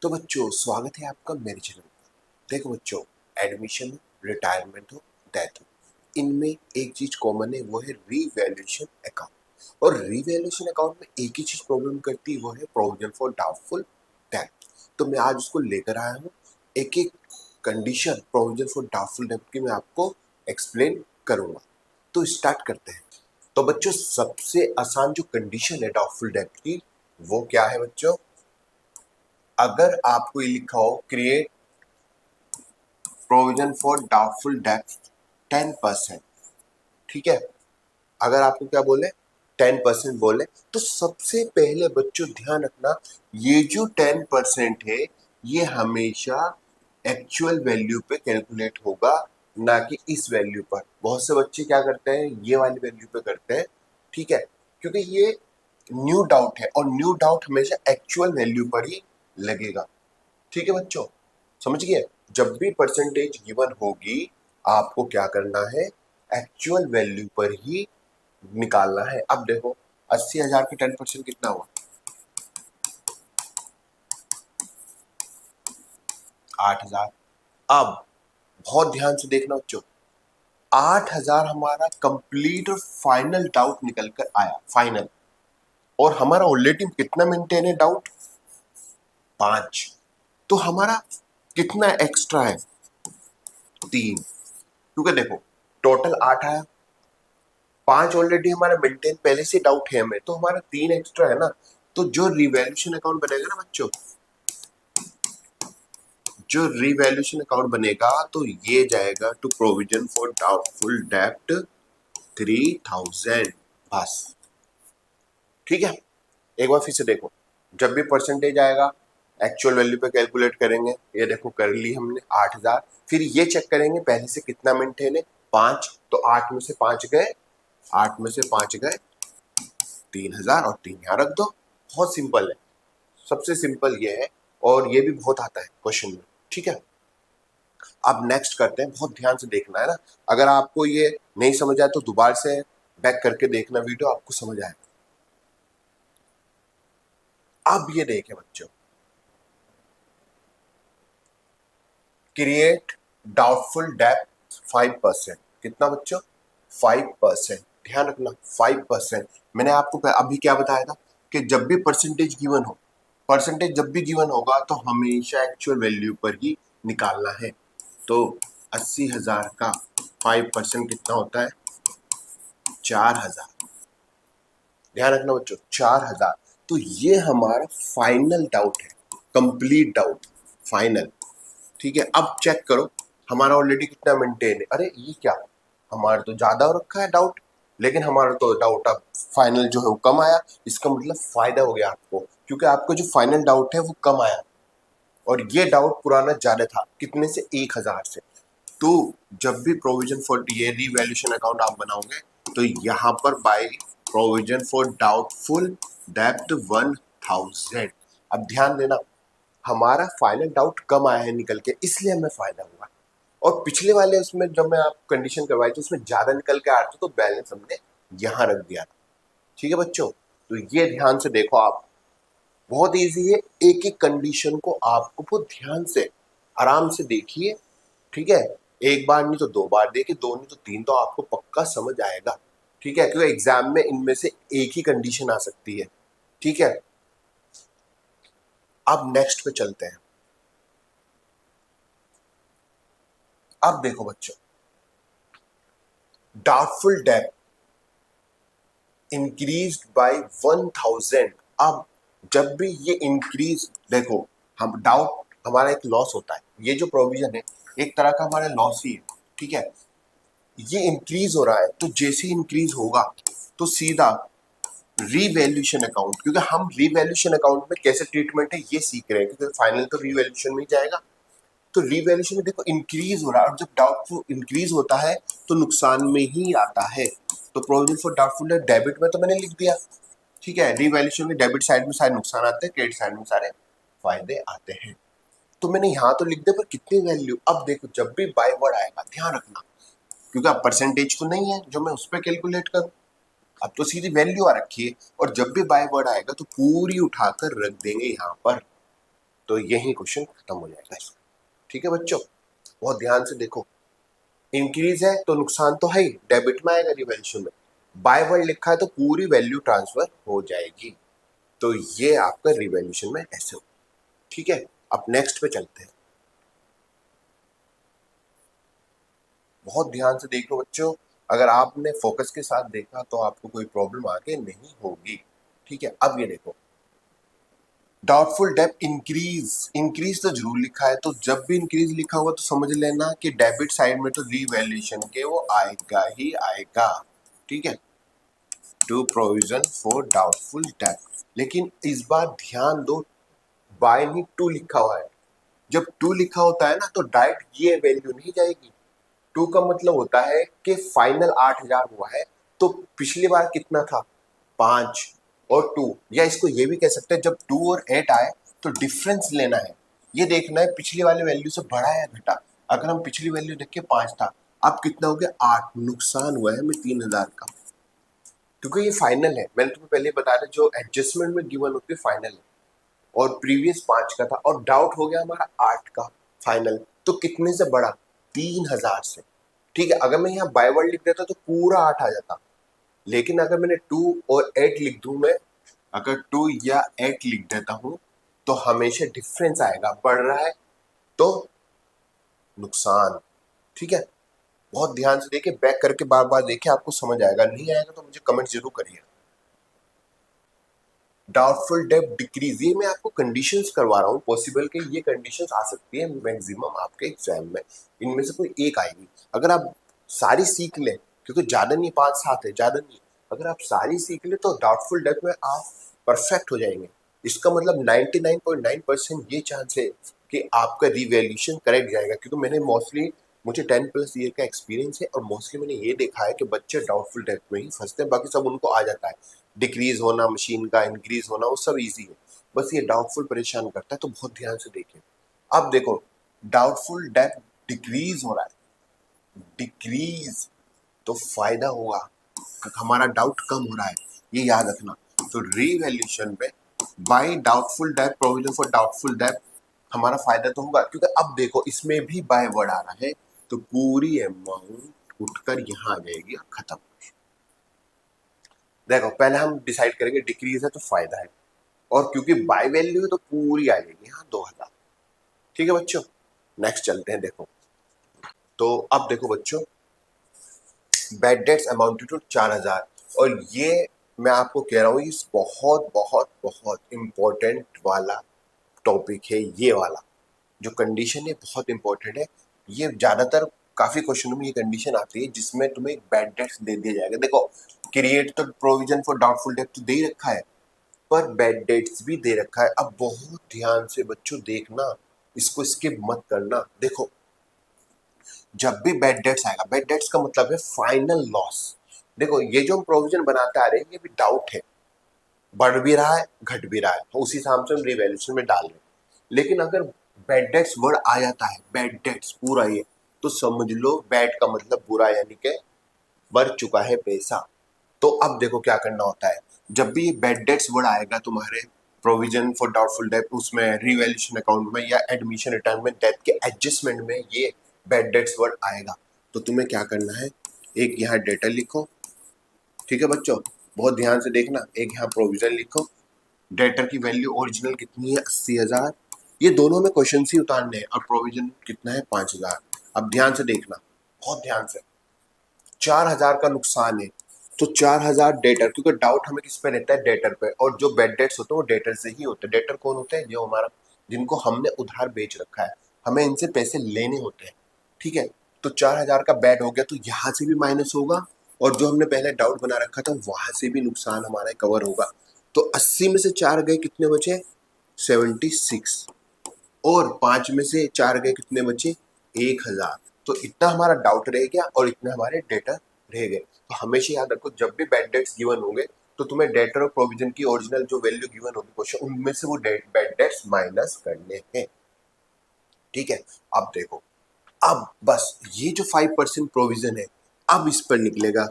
तो बच्चों स्वागत है आपका मेरे चैनल पर। देखो बच्चों, एडमिशन हो, रिटायरमेंट हो, डेथ हो, इनमें एक चीज कॉमन है, वो है रीवैल्यूएशन अकाउंट। और रीवैल्यूएशन अकाउंट में एक ही चीज प्रॉब्लम करती है, वो है प्रोविजन फॉर डाउटफुल डेट। तो मैं आज उसको लेकर आया हूँ, एक एक condition provision for doubtful date की मैं आपको एक्सप्लेन करूंगा। तो स्टार्ट करते हैं। तो बच्चों सबसे आसान जो कंडीशन है डाउटफुल डेट की, वो क्या है बच्चों? अगर आपको ये लिखा हो create provision for doubtful date 10%, ठीक है। अगर आपको क्या बोले, 10% बोले, तो सबसे पहले बच्चों ध्यान रखना, ये जो 10% है ये हमेशा एक्चुअल वैल्यू पे कैलकुलेट होगा, ना कि इस वैल्यू पर। बहुत से बच्चे क्या करते हैं, ये वाली वैल्यू पे करते हैं, ठीक है, क्योंकि ये न्यू डाउट है और न्यू डाउट हमेशा एक्चुअल वैल्यू पर ही लगेगा। ठीक है बच्चों, समझ गए? जब भी परसेंटेज गिवन होगी, आपको क्या करना है, एक्चुअल वैल्यू पर ही निकालना है। अब देखो 80,000 के 10% कितना हुआ? 8,000। अब बहुत ध्यान से देखना बच्चों, 8,000 हमारा कंप्लीट और फाइनल डाउट निकल कर आया, फाइनल। और हमारा ऑलरेडी कितना मेंटेन है डाउट? 5। तो हमारा कितना एक्स्ट्रा है? 3। क्योंकि देखो टोटल 8 आया, 5 ऑलरेडी हमारा मेंटेन पहले से डाउट है हमें, तो हमारा 3 एक्स्ट्रा है ना। तो जो रिवैल्यूएशन अकाउंट बनेगा ना बच्चों, जो रिवैल्यूएशन अकाउंट बनेगा, तो ये जाएगा टू प्रोविजन फॉर डाउटफुल डेब्ट 3,000, बस। ठीक है, एक बार फिर से देखो, जब भी परसेंटेज आएगा एक्चुअल वैल्यू पे कैलकुलेट करेंगे। ये देखो कर ली हमने 8,000, फिर ये चेक करेंगे पहले से कितना मेंटेन है, 5। तो 8 में से 5 गए, 8 में से 5 गए, 3,000 और 3 यहाँ रख दो। बहुत सिंपल है, सबसे सिंपल ये है, और ये भी बहुत आता है क्वेश्चन में। ठीक है, अब नेक्स्ट करते हैं। बहुत ध्यान से देखना है ना, अगर आपको ये नहीं समझ आए तो दोबारा से बैक करके देखना वीडियो, आपको समझ आएगा। अब ये देखें बच्चों, क्रिएट डाउटफुल डेब्ट 5%। कितना बच्चों? 5%। ध्यान रखना 5%। मैंने आपको अभी क्या बताया था कि जब भी परसेंटेज गिवन हो, परसेंटेज जब भी गिवन होगा तो हमेशा एक्चुअल वैल्यू पर ही निकालना है। तो 80,000 का 5% कितना होता है? 4,000। ध्यान रखना बच्चों, 4,000। तो ये हमारा फाइनल डाउट है, कंप्लीट डाउट, फाइनल। ठीक है, अब चेक करो हमारा ऑलरेडी कितना मेंटेन है। अरे ये क्या, हमारा तो ज्यादा हो रखा है डाउट, लेकिन हमारा तो डाउट अब फाइनल जो है वो कम आया। इसका मतलब फायदा हो गया आपको, क्योंकि आपको जो फाइनल डाउट है वो कम आया, और ये डाउट पुराना ज्यादा था। कितने से? 1,000 से। तो जब भी प्रोविजन फॉर ये रिवैल्यूएशन अकाउंट आप बनाओगे, तो यहाँ पर बाय प्रोविजन फॉर डाउटफुल डेब्ट 1,000। अब ध्यान देना, हमारा फाइनल डाउट कम आया है निकल के, इसलिए हमें फायदा हुआ। और पिछले वाले उसमें जब मैं आप कंडीशन करवाई थी, उसमें ज्यादा निकल के आ रहा था, तो बैलेंस हमने यहाँ रख दिया था। ठीक है बच्चों, तो ये ध्यान से देखो आप, बहुत इजी है। एक एक कंडीशन को आपको बहुत ध्यान से आराम से देखिए। ठीक है, एक बार नहीं तो दो बार देखिए, दो नहीं तो तीन, तो आपको पक्का समझ आएगा। ठीक है, क्योंकि एग्जाम में इनमें से एक ही कंडीशन आ सकती है। ठीक है, अब नेक्स्ट पे चलते हैं। अब देखो बच्चों, डाउटफुल डेब्ट इंक्रीज बाय 1,000। अब जब भी ये इंक्रीज, देखो हम डाउट, हमारा एक लॉस होता है, ये जो प्रोविजन है एक तरह का हमारा लॉस ही है। ठीक है, ये इंक्रीज हो रहा है, तो जैसे इंक्रीज होगा तो सीधा रीवैल्यूएशन अकाउंट, क्योंकि हम रीवैल्यूएशन अकाउंट में कैसे ट्रीटमेंट है ये सीख रहे हैं, क्योंकि फाइनल तो रीवैल्यूएशन में ही जाएगा। तो रीवैल्यूएशन में देखो इंक्रीज हो रहा है, और जब डाउटफुल इंक्रीज होता है तो नुकसान में ही आता है। तो प्रोविजन फॉर डाउटफुल डेबिट में तो मैंने लिख दिया। ठीक है, रीवैल्यूएशन में डेबिट साइड में सारे नुकसान आते हैं, क्रेडिट साइड में सारे फायदे आते हैं। तो मैंने यहाँ तो लिख दिया, पर कितनी वैल्यू? अब देखो जब भी बाय वर्ड आएगा ध्यान रखना, क्योंकि अब परसेंटेज तो नहीं है जो मैं उस पर कैलकुलेट करूँ, अब तो सीधी वैल्यू आ रखी है। और जब भी बाय वर्ड आएगा तो पूरी उठाकर रख देंगे यहाँ पर। तो यही क्वेश्चन खत्म हो जाएगा इसका। ठीक है बच्चों, बहुत ध्यान से देखो। इंक्रीज है तो नुकसान तो है ही, डेबिट में आएगा रिवैल्यूएशन में। बाय वर्ड लिखा है तो पूरी वैल्यू ट्रांसफर हो जाएगी, तो ये आपका रिवैल्यूएशन में ऐसे हो। ठीक है, अब नेक्स्ट पे चलते हैं। बहुत ध्यान से देख लो बच्चों, अगर आपने फोकस के साथ देखा तो आपको कोई प्रॉब्लम आगे नहीं होगी। ठीक है, अब ये देखो, डाउटफुल डेट इंक्रीज, इंक्रीज तो जरूर लिखा है, तो जब भी इंक्रीज लिखा होगा तो समझ लेना कि डेबिट साइड में तो रिवैल्यूएशन के वो आएगा ही आएगा। ठीक है, to provision for doubtful debt, लेकिन इस बार ध्यान दो, बाय नहीं टू लिखा हुआ है। जब टू लिखा होता है ना तो डायरेक्ट ये वैल्यू नहीं जाएगी। टू का मतलब होता है कि फाइनल 8,000 हुआ है, तो पिछली बार कितना था 5 और 2, या इसको ये भी कह सकते हैं जब 2 और 8 आए तो डिफरेंस लेना है, ये देखना है पिछली वाली वैल्यू से बढ़ा या घटा। अगर हम पिछली वैल्यू देख के 5 था, अब कितना हो गया 8, नुकसान हुआ है हमें 3,000 का, क्योंकि ये फाइनल है। मैंने तुम्हें पहले बताया था जो एडजस्टमेंट में गिवन होती है फाइनल है, और प्रीवियस 5 का था और डाउट हो गया हमारा 8 का फाइनल, तो कितने से बढ़ा 3,000 से। ठीक है, अगर मैं यहाँ बाय वर्ड लिख देता तो पूरा 8 आ जाता, लेकिन अगर मैंने 2 और 8 लिख दूं मैं, अगर 2 या 8 लिख देता हूं तो हमेशा डिफरेंस आएगा, बढ़ रहा है तो नुकसान। ठीक है, बहुत ध्यान से देखिए, बैक करके बार बार देखिए, आपको समझ आएगा। नहीं आएगा तो मुझे कमेंट जरूर करिए। डाउटफुल डेट डिक्रीज, ये मैं आपको कंडीशंस करवा रहा हूँ, पॉसिबल कि ये कंडीशंस आ सकती है मैक्सिमम आपके एग्जाम में, इनमें से कोई एक आएगी। अगर आप सारी सीख लें, क्योंकि ज्यादा नहीं 5-7 है, ज्यादा नहीं, अगर आप सारी सीख लें तो डाउटफुल डेट में आप परफेक्ट हो जाएंगे। इसका मतलब 99.9% ये चांस है कि आपका रिवैल्यूएशन करेक्ट जाएगा, क्योंकि मैंने मोस्टली, मुझे 10+ ईयर का एक्सपीरियंस है और मोस्टली मैंने ये देखा है कि बच्चे डाउटफुल डेट में ही फंसते हैं, बाकी सब उनको आ जाता है। डिक्रीज होना मशीन का, इंक्रीज होना, वो सब इजी है, बस ये डाउटफुल परेशान करता है। तो बहुत ध्यान से देखिए, अब देखो डाउटफुल डेट डिक्रीज हो रहा है, डिक्रीज तो फायदा होगा, हमारा डाउट कम हो रहा है, ये याद रखना। तो रीवैल्यूएशन पे by doubtful debt, provision for doubtful debt, हमारा फायदा तो होगा, क्योंकि अब देखो इसमें भी बाय वर्ड आ रहा है, तो पूरी अमाउंट उठकर यहाँ आ जाएगी और खत्म। देखो पहले हम डिसाइड करेंगे, डिक्रीज है तो फायदा है, और क्योंकि बाय वैल्यू है तो पूरी आ जाएगी यहाँ 2,000। ठीक है बच्चों, नेक्स्ट चलते हैं। देखो तो अब देखो बच्चों, बैड डेट्स अमाउंटेड टू 4,000, और ये मैं आपको कह रहा हूँ ये बहुत बहुत बहुत इंपॉर्टेंट वाला टॉपिक है। ये वाला जो कंडीशन है बहुत इंपॉर्टेंट है, ये ज्यादातर काफी क्वेश्चनों में ये कंडीशन आती है जिसमें तुम्हें बैड डेट्स दे दिया जाएगा। देखो क्रिएट तो प्रोविजन फॉर डाउटफुल डेट तो दे ही रखा है, पर बैड डेट्स भी दे रखा है। अब बहुत ध्यान से बच्चों देखना, इसको स्किप मत करना। देखो जब भी बैड डेट्स आएगा, बैड डेट्स का मतलब है फाइनल लॉस। देखो ये जो हम प्रोविजन बनाते आ रहे हैं ये भी डाउट है, बढ़ भी रहा है घट भी रहा है, तो उसी हिसाब से हम रिवैल्यूएशन में डाल रहे हैं। लेकिन अगर बैड डेट्स वर्ड आ जाता है, बैड डेट्स पूरा ये, तो समझ लो बैड का मतलब बुरा, यानी कि बढ़ चुका है पैसा। तो अब देखो क्या करना होता है, जब भी ये बैड डेट्स वर्ड आएगा तुम्हारे प्रोविजन फॉर डाउटफुल डेट, उसमें रिवैल्यूएशन अकाउंट में या एडमिशन रिटर्न में डेट के एडजस्टमेंट में ये बैड डेट्स वर्ड आएगा, तो तुम्हें क्या करना है, एक यहाँ डेटा लिखो। ठीक है बच्चों, बहुत ध्यान से देखना, एक यहाँ प्रोविजन लिखो, डेटर की वैल्यू ओरिजिनल कितनी है 80,000, ये दोनों में क्वेश्चन ही उतारने हैं, और प्रोविजन कितना है 5,000। अब ध्यान से देखना, बहुत ध्यान से, 4,000 का नुकसान है, तो 4,000 डेटर, क्योंकि डाउट हमें किस पे रहता है, डेटर पे, और जो बैड डेट्स होते हैं वो डेटर से ही होते हैं। डेटर कौन होते हैं, जो हमारा, जिनको हमने उधार बेच रखा है, हमें इनसे पैसे लेने होते हैं। ठीक है, तो 4,000 का बैड हो गया तो यहाँ से भी माइनस होगा, और जो हमने पहले डाउट बना रखा था वहां से भी नुकसान हमारा कवर होगा। तो 80 में से 4 गए, कितने बचे 76, और 5 में से 4 गए, कितने बचे 1,000। तो इतना हमारा डाउट रह गया और इतने हमारे डेटर रह गए। तो हमेशा याद रखो जब भी बैड डेट्स गिवन होंगे तो तुम्हें डेटर और प्रोविजन की ओरिजिनल जो वैल्यू गिवन होगी क्वेश्चन, उनमें से वो बैड डेट्स माइनस करने हैं। ठीक है, अब देखो, अब बस ये जो 5% प्रोविजन है, अब इस पर निकलेगा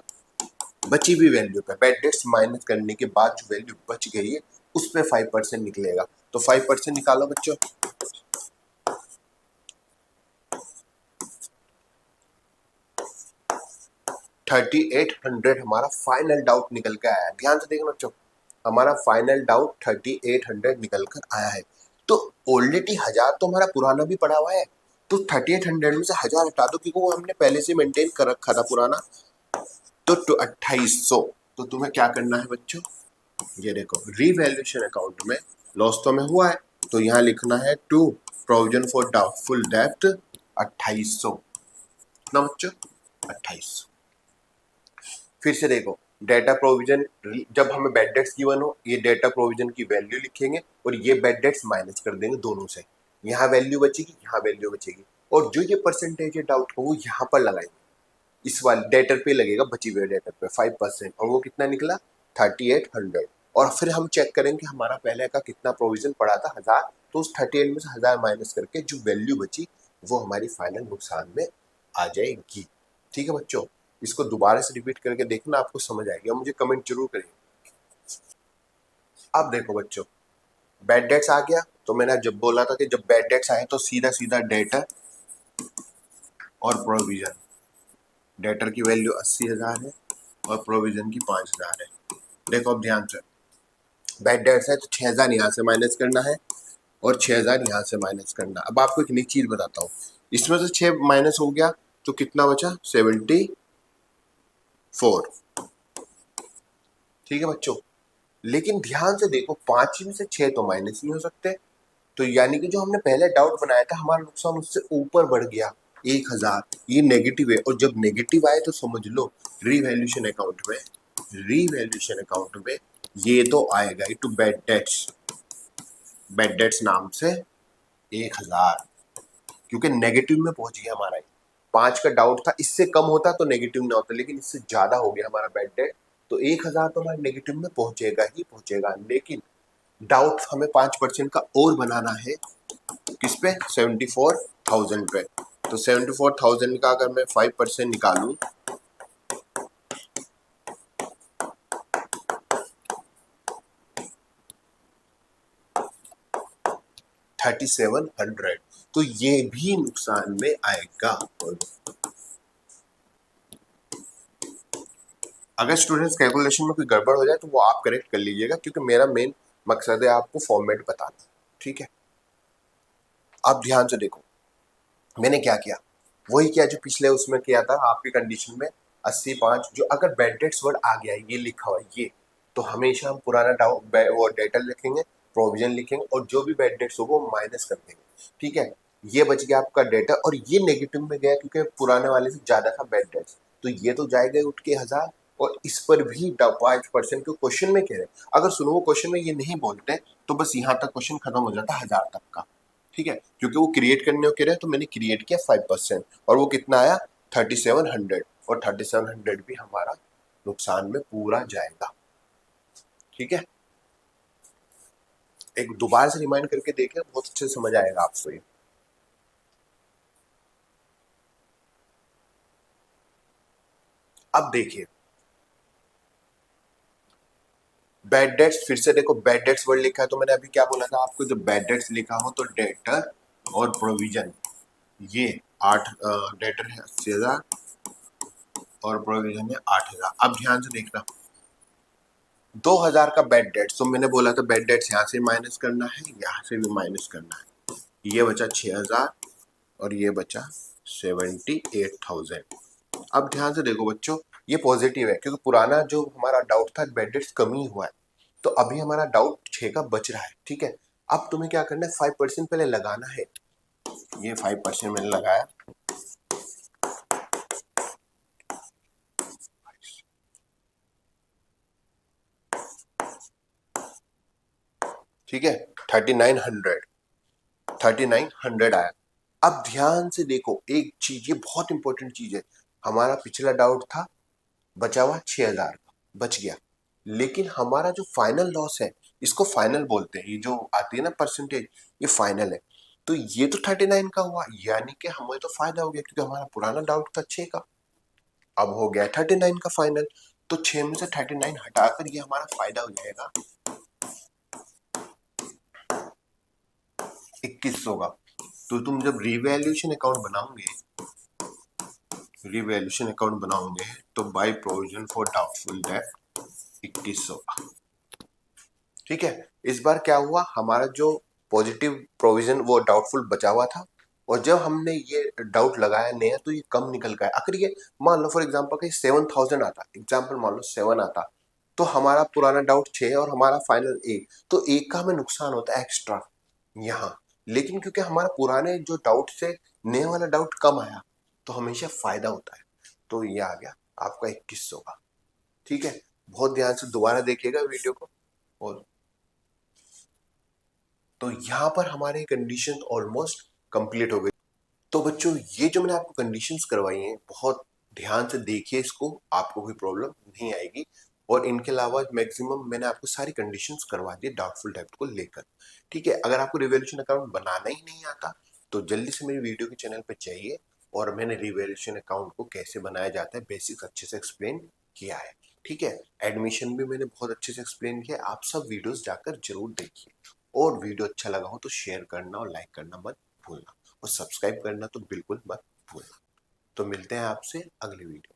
बची हुई वैल्यू पे, बैड डेट्स माइनस करने के बाद जो वैल्यू बच गई है उस पे 5% निकलेगा। तो 5% निकालो बच्चों। 3800 हमारा फाइनल डाउट निकल के आया है। ध्यान से देखना बच्चों, हमारा फाइनल डाउट 3800 निकल कर आया है। तो ऑलरेडी 1000 तो हमारा पुराना भी पड़ा हुआ है, तो 3800 में से 1000 हटा दो क्योंकि वो हमने पहले से मेंटेन कर रखा था पुराना। तो 2800। तो तुम्हें क्या करना है बच्चों, ये देखो रीवैल्यूएशन अकाउंट में लॉस तो में हुआ है, तो यहाँ लिखना है टू प्रोविजन फॉर डाउटफुल डेब्ट 2800 ना बच्चों, 2800। फिर से देखो डेटा प्रोविजन, जब हमें बैड डेट्स गिवन हो ये डेटा प्रोविजन की वैल्यू लिखेंगे और ये बैड डेट्स माइनस कर देंगे दोनों से, यहाँ वैल्यू बचेगी यहाँ वैल्यू बचेगी, और जो ये परसेंटेज है डाउट को वो यहाँ पर लगाएंगे, इस वाले डेटर पे लगेगा, बची हुई डेटर पे 5%, और वो कितना निकला 3800। और फिर हम चेक करेंगे हमारा पहले का कितना प्रोविजन पड़ा था 1000, तो उस 38 में से 1000 माइनस करके जो वैल्यू बची वो हमारी फाइनल नुकसान में आ जाएगी। ठीक है बच्चों, इसको दोबारा से रिपीट करके देखना, आपको समझ आएगी, और मुझे कमेंट जरूर करिए। अब देखो बच्चों बैड डेट्स आ गया, तो मैंने जब बोला था कि जब बैड डेट्स आए तो सीधा सीधा डेटर और प्रोविजन, डेटर की वैल्यू 80,000 है और प्रोविजन की 5,000 है। देखो अब ध्यान से, बैड डेट्स है तो 6,000 यहाँ से माइनस करना है और 6,000 यहाँ से माइनस करना। अब आपको एक नई चीज बताता हूँ, इसमें से 6 माइनस हो गया तो कितना बचा 74। ठीक है बच्चों, लेकिन ध्यान से देखो 5 में से 6 तो माइनस नहीं हो सकते, तो यानी कि जो हमने पहले डाउट बनाया था हमारा नुकसान उससे ऊपर बढ़ गया 1,000, ये नेगेटिव है, और जब नेगेटिव आए तो समझ लो रीवैल्यूएशन अकाउंट में, रीवैल्यूएशन अकाउंट में ये तो आएगा ही to bad debts, bad debts नाम से 1,000, क्योंकि नेगेटिव में पहुंच गया हमारा। 5 का डाउट था, इससे कम होता तो नेगेटिव ना होता, लेकिन इससे ज्यादा हो गया हमारा बैड डेट, तो 1,000 तो हमारे नेगेटिव में पहुंचेगा ही पहुंचेगा, लेकिन डाउट हमें 5% का और बनाना है, किस पे 74,000 पे। तो 74,000 का अगर मैं 5% निकालूं 3700, तो ये भी नुकसान में आएगा। अगर स्टूडेंट्स कैलकुलेशन में कोई गड़बड़ हो जाए तो वो आप करेक्ट कर लीजिएगा, क्योंकि मेरा मेन मकसद है आपको फॉर्मेट बताना। ठीक है, अब ध्यान से देखो मैंने क्या किया, वही किया जो पिछले उसमें किया था आपकी कंडीशन में 85, जो अगर बैड डेट्स वर्ड आ गया ये लिखा हुआ ये, तो हमेशा हम पुराना डाउट वो डेटा लिखेंगे, प्रोविजन लिखेंगे, और जो भी बैड डेट्स होगा वो माइनस कर देंगे। ठीक है, ये बच गया आपका डेटा, और ये नेगेटिव में गया क्योंकि पुराने वाले से ज्यादा था बैड डेट्स, तो ये तो जाएगा उठ के 1000, और इस पर भी 5% के क्वेश्चन में कह रहे हैं। अगर सुनो वो क्वेश्चन में ये नहीं बोलते तो बस यहाँ तक क्वेश्चन खत्म हो जाता 1000 तक का। ठीक है, क्योंकि वो क्रिएट करने को कह रहे हैं तो मैंने क्रिएट किया 5%, और वो कितना आया 3700, और 3700 भी हमारा नुकसान में पूरा जाएगा। ठीक है, एक दोबारा से रिमाइंड करके देखें, बहुत अच्छे से समझ आएगा आपको ये। अब देखिए बैड डेट्स, फिर से देखो बैड डेट्स वर्ड लिखा है, तो मैंने अभी क्या बोला था आपको, जब बैड डेट्स लिखा हो तो डेटर और प्रोविजन, ये 8 डेटर है 80,000 और प्रोविजन है 8,000। अब ध्यान से देखना 2000 का बैड डेट्स, तो मैंने बोला था बैड डेट्स यहाँ से माइनस करना है, यहाँ से भी माइनस करना है, ये बचा 6000 और ये बचा 78,000। अब ध्यान से देखो बच्चों ये पॉजिटिव है क्योंकि पुराना जो हमारा डाउट था बैड डेट्स कम ही हुआ है, तो अभी हमारा डाउट 6 का बच रहा है। ठीक है, अब तुम्हें क्या करना है 5% पहले लगाना है, ये 5% मैंने लगाया, ठीक है 3900 आया। अब ध्यान से देखो एक चीज, ये बहुत इंपॉर्टेंट चीज है, हमारा पिछला डाउट था बचा हुआ 6000 का बच गया, लेकिन हमारा जो फाइनल लॉस है इसको फाइनल बोलते हैं, ये जो आती है ना परसेंटेज ये फाइनल है, तो ये तो 39 का हुआ, यानी कि हमें तो फायदा हो गया क्योंकि हमारा पुराना डाउट था 6 का, अब हो गया 39 का फाइनल, तो 6 में से 39 हटाकर ये हमारा फायदा हो जाएगा 2100 का। तो तुम जब रिवैल्यूएशन अकाउंट बनाओगे तो by provision for doubtful date 2100 का। ठीक है, इस बार क्या हुआ, हमारा जो पॉजिटिव प्रोविजन वो डाउटफुल बचा हुआ था, और जब हमने ये डाउट लगाया नया तो ये कम निकल गया। अगर ये मान लो फॉर एग्जांपल कहीं 7000 आता, एग्जांपल मान लो 7 आता, तो हमारा पुराना डाउट 6 और हमारा फाइनल 1, तो 1 का हमें नुकसान होता है एक्स्ट्रा यहाँ। लेकिन क्योंकि हमारा पुराने जो डाउट से नए वाला डाउट कम आया, तो हमेशा फायदा होता है। तो ये आ गया आपका 2100 का। ठीक है, बहुत ध्यान से दोबारा देखिएगा वीडियो को। और तो यहाँ पर हमारे कंडीशन ऑलमोस्ट कंप्लीट हो गई। तो बच्चों ये जो मैंने आपको कंडीशंस करवाई हैं, बहुत ध्यान से देखिए इसको, आपको कोई प्रॉब्लम नहीं आएगी। और इनके अलावा मैक्सिमम मैंने आपको सारी कंडीशंस करवा दी डाउटफुल डेब्ट को लेकर। ठीक है, अगर आपको रिवैल्यूएशन अकाउंट बनाना ही नहीं आता तो जल्दी से मेरी वीडियो के चैनल पर जाइए, और मैंने रिवैल्यूएशन अकाउंट को कैसे बनाया जाता है बेसिक्स अच्छे से एक्सप्लेन किया है। ठीक है, एडमिशन भी मैंने बहुत अच्छे से एक्सप्लेन किया, आप सब वीडियोस जाकर जरूर देखिए। और वीडियो अच्छा लगा हो तो शेयर करना और लाइक करना मत भूलना, और सब्सक्राइब करना तो बिल्कुल मत भूलना। तो मिलते हैं आपसे अगली वीडियो।